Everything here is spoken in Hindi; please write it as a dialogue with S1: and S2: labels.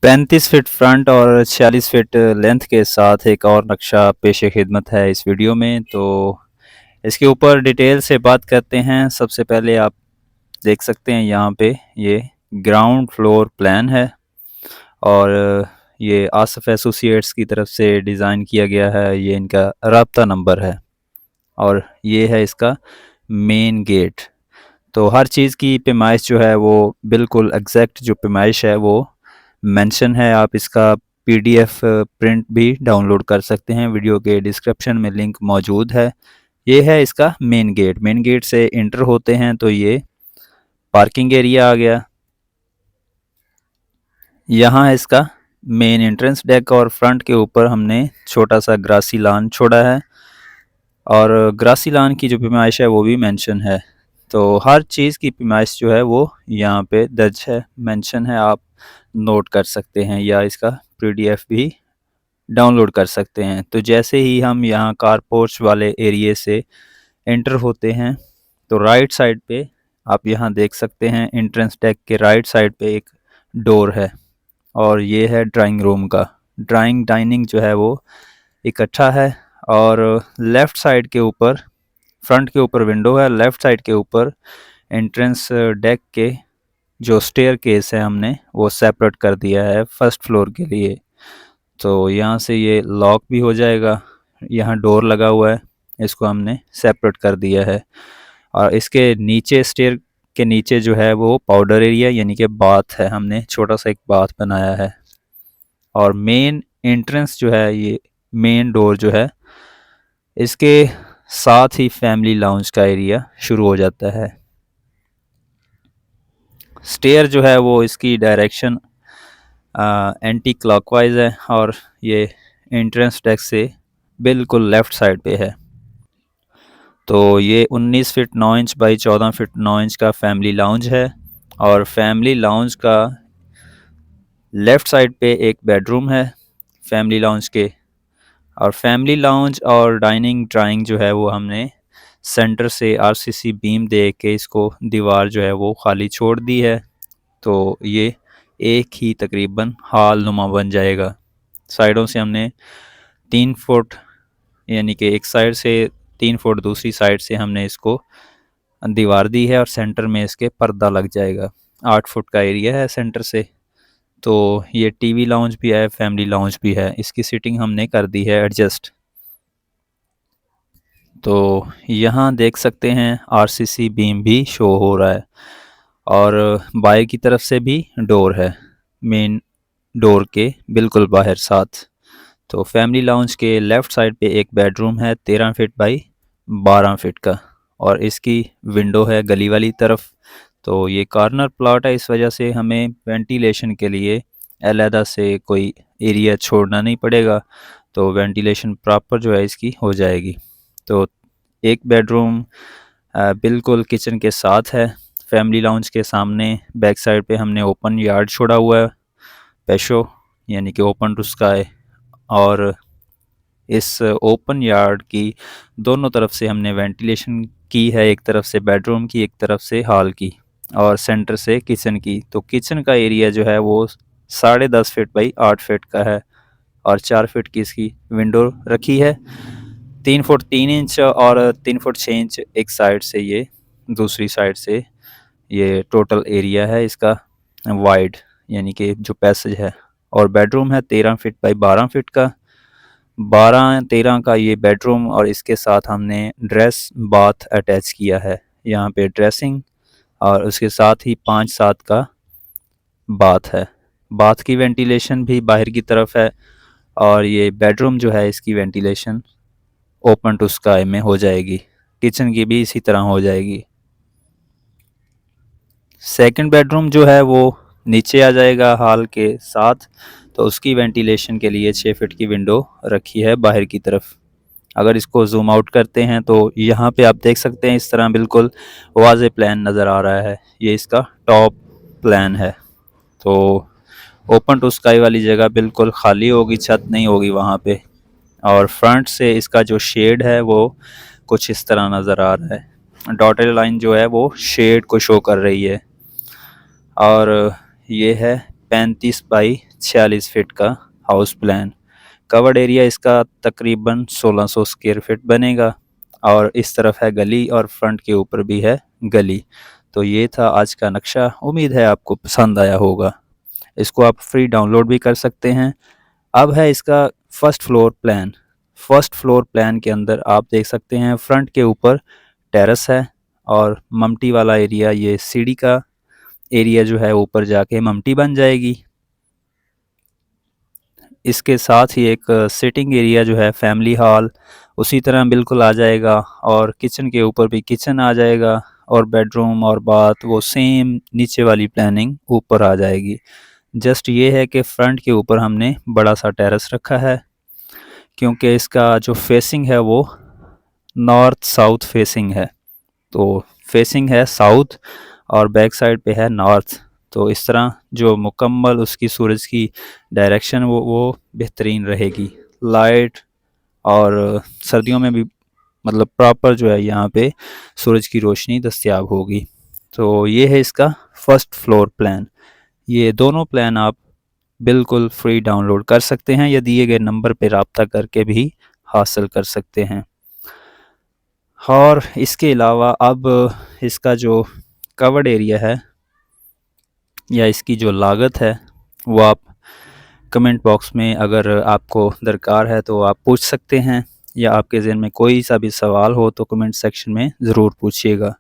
S1: 35 फीट फ्रंट और 46 फीट लेंथ के साथ एक और नक्शा पेश खिदमत है इस वीडियो में। तो इसके ऊपर डिटेल से बात करते हैं। सबसे पहले आप देख सकते हैं यहाँ पे ये ग्राउंड फ्लोर प्लान है और ये आसफ एसोसिएट्स की तरफ से डिज़ाइन किया गया है। ये इनका राब्ता नंबर है और ये है इसका मेन गेट। तो हर चीज़ की पैमाइश जो है वो बिल्कुल एग्जैक्ट जो पैमाइश है वो मेंशन है। आप इसका पीडीएफ प्रिंट भी डाउनलोड कर सकते हैं। वीडियो के डिस्क्रिप्शन में लिंक मौजूद है। ये है इसका मेन गेट। मेन गेट से इंटर होते हैं तो ये पार्किंग एरिया आ गया। यहाँ है इसका मेन एंट्रेंस डेक और फ्रंट के ऊपर हमने छोटा सा ग्रासी लॉन छोड़ा है और ग्रासी लॉन की जो पैमाइश है वो भी मेंशन है। तो हर चीज़ की पैमाइश जो है वो यहाँ पे दर्ज है, मेंशन है। आप नोट कर सकते हैं या इसका पीडीएफ भी डाउनलोड कर सकते हैं। तो जैसे ही हम यहाँ कार पोर्च वाले एरिए से एंटर होते हैं तो राइट साइड पे आप यहाँ देख सकते हैं एंट्रेंस डेक के राइट साइड पे एक डोर है और ये है ड्राइंग रूम का। ड्राइंग डाइनिंग जो है वो इकट्ठा है और लेफ़्ट साइड के ऊपर फ्रंट के ऊपर विंडो है, लेफ़्ट साइड के ऊपर एंट्रेंस डेक के जो स्टेयर केस है हमने वो सेपरेट कर दिया है फर्स्ट फ्लोर के लिए। तो यहाँ से ये लॉक भी हो जाएगा। यहाँ डोर लगा हुआ है, इसको हमने सेपरेट कर दिया है और इसके नीचे स्टेयर के नीचे जो है वो पाउडर एरिया यानी कि बाथ है। हमने छोटा सा एक बाथ बनाया है और मेन एंट्रेंस जो है ये मेन डोर जो है इसके साथ ही फैमिली लाउंज का एरिया शुरू हो जाता है। स्टेयर जो है वो इसकी डायरेक्शन एंटी क्लॉकवाइज है और ये एंट्रेंस डेस्क से बिल्कुल लेफ़्ट साइड पे है। तो ये 19 feet 9 inch by 14 feet 9 inch का फैमिली लाउंज है और फैमिली लाउंज का लेफ़्ट साइड पे एक बेडरूम है फैमिली लाउंज के। और फैमिली लाउंज और डाइनिंग ड्राइंग जो है वो हमने सेंटर से आरसीसी बीम दे के इसको दीवार जो है वो खाली छोड़ दी है। तो ये एक ही तकरीबन हॉल नुमा बन जाएगा। साइडों से हमने 3 फुट यानी कि एक साइड से 3 फुट दूसरी साइड से हमने इसको दीवार दी है और सेंटर में इसके पर्दा लग जाएगा। 8 फुट का एरिया है सेंटर से। तो ये टीवी लाउंज भी है, फैमिली लाउंज भी है। इसकी सीटिंग हमने कर दी है एडजस्ट। तो यहाँ देख सकते हैं आरसीसी बीम भी शो हो रहा है और बाएं की तरफ से भी डोर है मेन डोर के बिल्कुल बाहर साथ। तो फैमिली लाउंज के लेफ़्ट साइड पे एक बेडरूम है 13 फीट बाई 12 फीट का और इसकी विंडो है गली वाली तरफ। तो ये कॉर्नर प्लॉट है, इस वजह से हमें वेंटिलेशन के लिए अलहदा से कोई एरिया छोड़ना नहीं पड़ेगा। तो वेंटिलेशन प्रॉपर जो है इसकी हो जाएगी। तो एक बेडरूम बिल्कुल किचन के साथ है। फैमिली लाउंज के सामने बैक साइड पे हमने ओपन यार्ड छोड़ा हुआ है, पेशो यानी कि ओपन टू स्काई। और इस ओपन यार्ड की दोनों तरफ से हमने वेंटिलेशन की है, एक तरफ से बेडरूम की, एक तरफ से हॉल की और सेंटर से किचन की। तो किचन का एरिया जो है वो 10.5 फीट बाई 8 फीट का है और 4 फीट की इसकी विंडो रखी है। 3 फुट 3 इंच और 3 फुट 6 इंच एक साइड से, ये दूसरी साइड से ये टोटल एरिया है इसका वाइड यानी कि जो पैसेज है। और बेडरूम है 13 फीट बाई 12 फीट का। 12-13 का ये बेडरूम और इसके साथ हमने ड्रेस बाथ अटैच किया है। यहाँ पे ड्रेसिंग और उसके साथ ही 5-7 का बाथ है। बाथ की वेंटिलेशन भी बाहर की तरफ है और ये बेडरूम जो है इसकी वेंटिलेशन ओपन टू स्काई में हो जाएगी। किचन की भी इसी तरह हो जाएगी। सेकंड बेडरूम जो है वो नीचे आ जाएगा हॉल के साथ। तो उसकी वेंटिलेशन के लिए 6 फीट की विंडो रखी है बाहर की तरफ। अगर इसको जूम आउट करते हैं तो यहाँ पे आप देख सकते हैं इस तरह बिल्कुल वाज़े प्लान नज़र आ रहा है। ये इसका टॉप प्लान है। तो ओपन टू स्काई वाली जगह बिल्कुल खाली होगी, छत नहीं होगी वहाँ पे। और फ्रंट से इसका जो शेड है वो कुछ इस तरह नज़र आ रहा है। डॉटेड लाइन जो है वो शेड को शो कर रही है और ये है 35 बाई 46 फीट का हाउस प्लान। कवर्ड एरिया इसका तकरीबन 1600 स्क्वायर फीट बनेगा और इस तरफ है गली और फ्रंट के ऊपर भी है गली। तो ये था आज का नक्शा, उम्मीद है आपको पसंद आया होगा। इसको आप फ्री डाउनलोड भी कर सकते हैं। अब है इसका first floor plan. First floor plan के अंदर आप देख सकते हैं फ्रंट के ऊपर टेरेस है और ममटी वाला एरिया, ये सीढ़ी का एरिया जो है ऊपर जाके ममटी बन जाएगी। इसके साथ ही एक सिटिंग एरिया जो है फैमिली हॉल उसी तरह बिल्कुल आ जाएगा और किचन के ऊपर भी किचन आ जाएगा और बेडरूम और बाथ वो सेम नीचे वाली प्लानिंग ऊपर आ जाएगी। जस्ट ये है कि फ्रंट के ऊपर हमने बड़ा सा टेरेस रखा है क्योंकि इसका जो फेसिंग है वो नॉर्थ साउथ फेसिंग है। तो फेसिंग है साउथ और बैक साइड पे है नॉर्थ। तो इस तरह जो मुकम्मल उसकी सूरज की डायरेक्शन वो बेहतरीन रहेगी। लाइट और सर्दियों में भी मतलब प्रॉपर जो है यहाँ पे सूरज की रोशनी दस्तयाब होगी। तो ये है इसका फर्स्ट फ्लोर प्लान। ये दोनों प्लान आप बिल्कुल फ्री डाउनलोड कर सकते हैं या दिए गए नंबर पे रब्ता करके भी हासिल कर सकते हैं। और इसके अलावा अब इसका जो कवर्ड एरिया है या इसकी जो लागत है वो आप कमेंट बॉक्स में अगर आपको दरकार है तो आप पूछ सकते हैं या आपके ज़हन में कोई सा भी सवाल हो तो कमेंट सेक्शन में ज़रूर पूछिएगा।